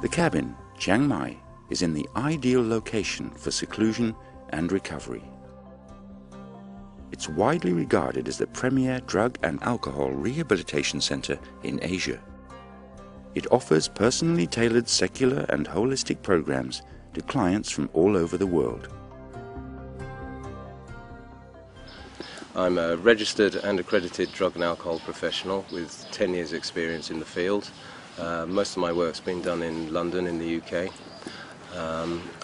The cabin, Chiang Mai, is in the ideal location for seclusion and recovery. It's widely regarded as the premier drug and alcohol rehabilitation center in Asia. It offers personally tailored secular and holistic programs to clients from all over the world. I'm a registered and accredited drug and alcohol professional with 10 years experience in the field. Most of my work's been done in London in the UK.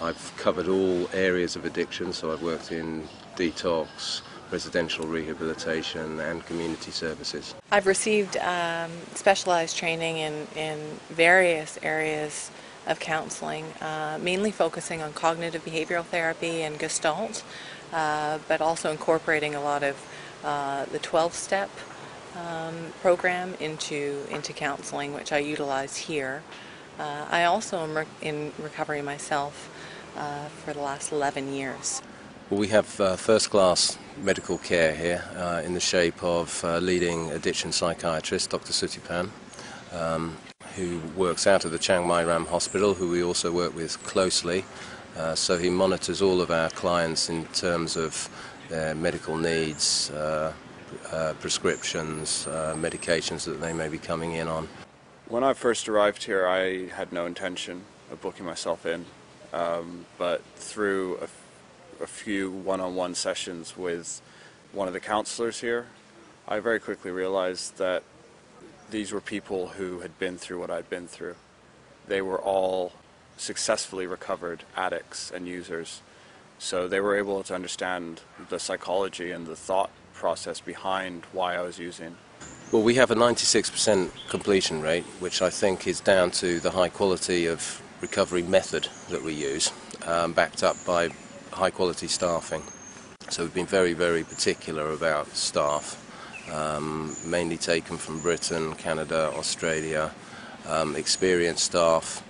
I've covered all areas of addiction, so I've worked in detox, residential rehabilitation and community services. I've received specialized training in various areas of counseling, mainly focusing on cognitive behavioral therapy and Gestalt, but also incorporating a lot of the 12-step program into counseling, which I utilize here. I also am in recovery myself for the last 11 years. Well, we have first-class medical care here in the shape of leading addiction psychiatrist Dr. Sutipan, who works out of the Chiang Mai Ram Hospital, who we also work with closely. So he monitors all of our clients in terms of their medical needs, prescriptions, medications that they may be coming in on. When I first arrived here, I had no intention of booking myself in, but through a few one-on-one sessions with one of the councillors here, I very quickly realized that these were people who had been through what I'd been through. They were all successfully recovered addicts and users, so they were able to understand the psychology and the thought process behind why I was using. Well, we have a 96% completion rate, which I think is down to the high quality of recovery method that we use, backed up by high quality staffing. So we've been very, very particular about staff, mainly taken from Britain, Canada, Australia, experienced staff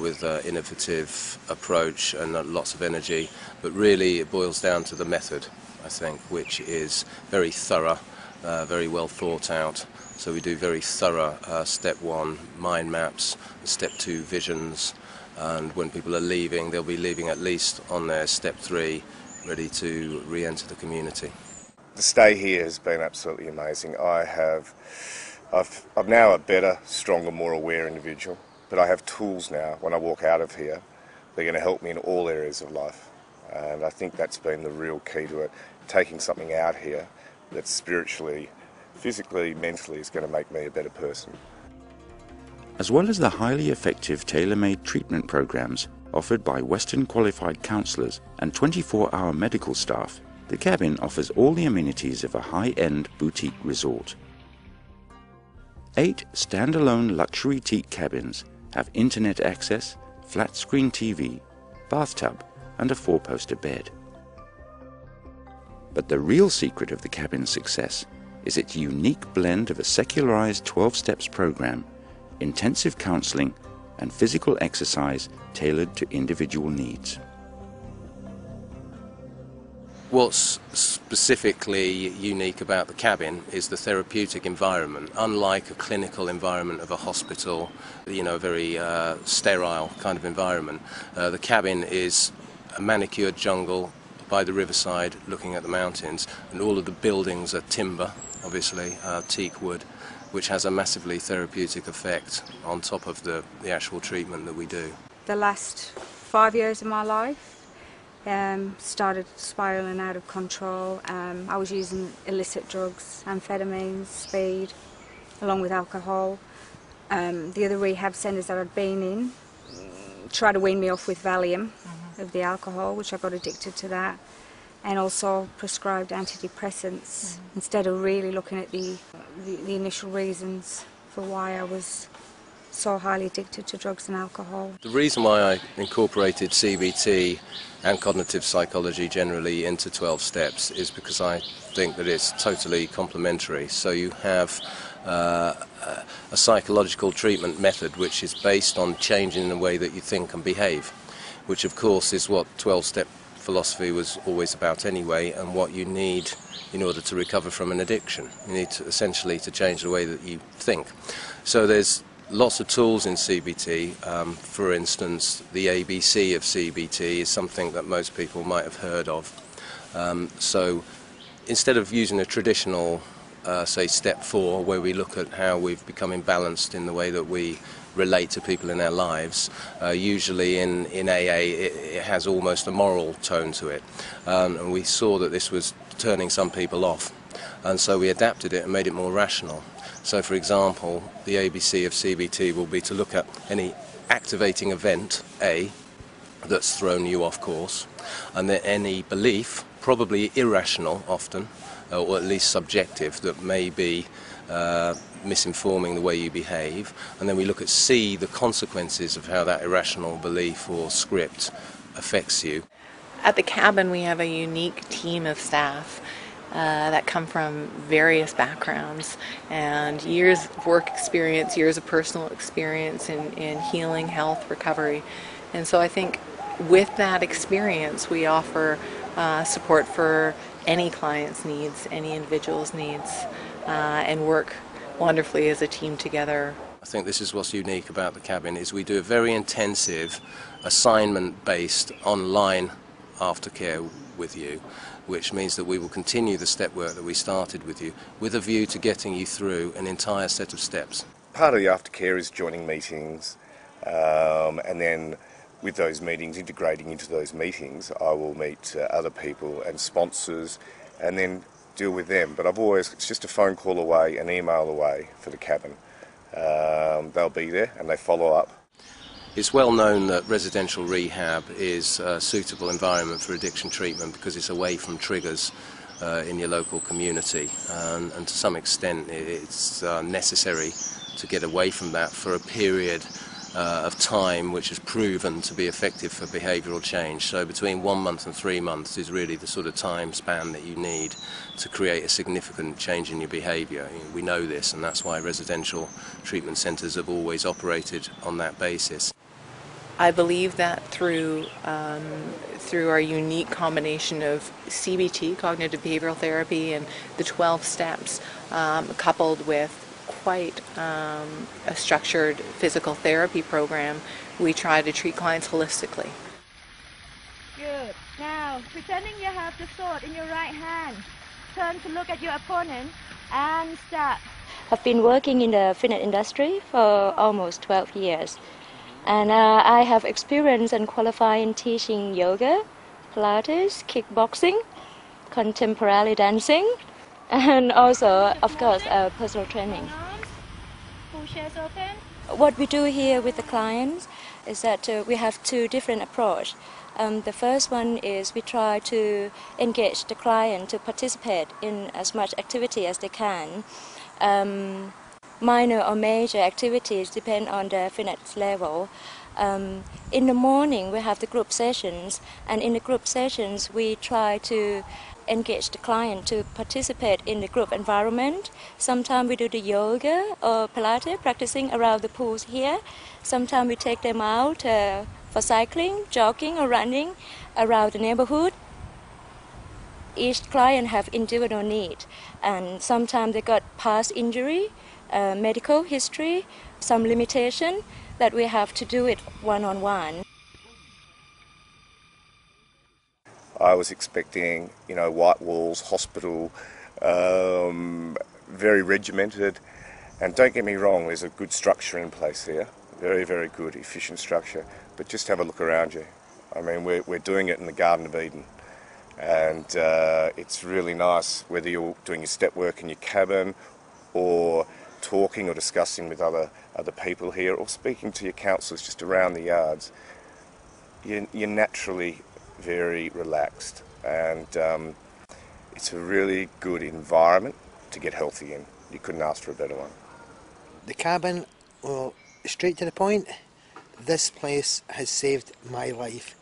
with an innovative approach and lots of energy, but really it boils down to the method, I think, which is very thorough, very well thought out. So we do very thorough step 1 mind maps, step 2 visions, and when people are leaving, they'll be leaving at least on their step 3, ready to re-enter the community. The stay here has been absolutely amazing. I'm now a better, stronger, more aware individual, but I have tools now when I walk out of here. They're going to help me in all areas of life, and I think that's been the real key to it. Taking something out here that spiritually, physically, mentally is going to make me a better person. As well as the highly effective tailor-made treatment programs offered by Western qualified counsellors and 24-hour medical staff, the cabin offers all the amenities of a high-end boutique resort. 8 standalone luxury teak cabins have internet access, flat-screen TV, bathtub and a 4-poster bed. But the real secret of the cabin's success is its unique blend of a secularized 12 steps program, intensive counseling and physical exercise tailored to individual needs. What's specifically unique about the cabin is the therapeutic environment. Unlike a clinical environment of a hospital, a very sterile kind of environment, the cabin is a manicured jungle by the riverside looking at the mountains, and all of the buildings are timber, obviously, teak wood, which has a massively therapeutic effect on top of the actual treatment that we do. The last 5 years of my life started spiralling out of control. I was using illicit drugs, amphetamines, speed, along with alcohol. The other rehab centres that I'd been in tried to wean me off with Valium of the alcohol, which I got addicted to that, and also prescribed antidepressants instead of really looking at the initial reasons for why I was so highly addicted to drugs and alcohol. The reason why I incorporated CBT and cognitive psychology generally into 12 steps is because I think that it's totally complementary. So you have a psychological treatment method which is based on changing the way that you think and behave, which of course is what 12-step philosophy was always about anyway, and what you need in order to recover from an addiction. You need to essentially to change the way that you think. So there's lots of tools in CBT. For instance, the ABC of CBT is something that most people might have heard of. So instead of using a traditional, say, step 4, where we look at how we've become imbalanced in the way that we relate to people in our lives, usually in AA it has almost a moral tone to it. And we saw that this was turning some people off. And so we adapted it and made it more rational. So, for example, the ABC of CBT will be to look at any activating event, A, that's thrown you off course, and then any belief, probably irrational often, or at least subjective, that may be misinforming the way you behave. And then we look at C, the consequences of how that irrational belief or script affects you. At the cabin we have a unique team of staff that come from various backgrounds and years of work experience, years of personal experience in healing, health, recovery. And so I think with that experience we offer support for any client's needs, any individual's needs, and work wonderfully as a team together. I think this is what's unique about the cabin, is we do a very intensive assignment-based online aftercare with you, which means that we will continue the step work that we started with you, with a view to getting you through an entire set of steps. Part of the aftercare is joining meetings, and then with those meetings, integrating into those meetings, I will meet other people and sponsors and then deal with them. But it's just a phone call away, an email away for the cabin. They'll be there and they follow up. It's well known that residential rehab is a suitable environment for addiction treatment because it's away from triggers in your local community, and to some extent it's necessary to get away from that for a period of time which is proven to be effective for behavioural change. So between 1 month and 3 months is really the sort of time span that you need to create a significant change in your behaviour. We know this, and that's why residential treatment centres have always operated on that basis. I believe that through our unique combination of CBT, cognitive behavioral therapy, and the 12 steps, coupled with quite a structured physical therapy program, we try to treat clients holistically. Good. Now, pretending you have the sword in your right hand, turn to look at your opponent and start. I've been working in the fitness industry for almost 12 years. And I have experience and qualified in teaching yoga, Pilates, kickboxing, contemporary dancing, and also, of course, personal training. Pull chest open. What we do here with the clients is that we have two different approaches. The first one is we try to engage the client to participate in as much activity as they can. Minor or major activities depend on their fitness level. In the morning we have the group sessions, and in the group sessions we try to engage the client to participate in the group environment. Sometimes we do the yoga or Pilates, practicing around the pools here. Sometimes we take them out for cycling, jogging or running around the neighborhood. Each client have individual need, and sometimes they got past injury, medical history, some limitation that we have to do it one-on-one. I was expecting, white walls, hospital, very regimented, and don't get me wrong, there's a good structure in place there, very, very good, efficient structure, but just have a look around you. I mean, we're doing it in the Garden of Eden, and it's really nice, whether you're doing your step work in your cabin or talking or discussing with other people here, or speaking to your counsellors just around the yards. You're naturally very relaxed, and it's a really good environment to get healthy in. You couldn't ask for a better one. The cabin, well, straight to the point, this place has saved my life.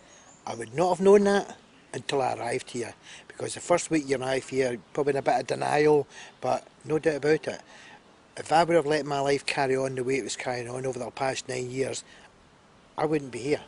I would not have known that until I arrived here, because the first week you arrive here, probably in a bit of denial, but no doubt about it. If I would have let my life carry on the way it was carrying on over the past 9 years, I wouldn't be here.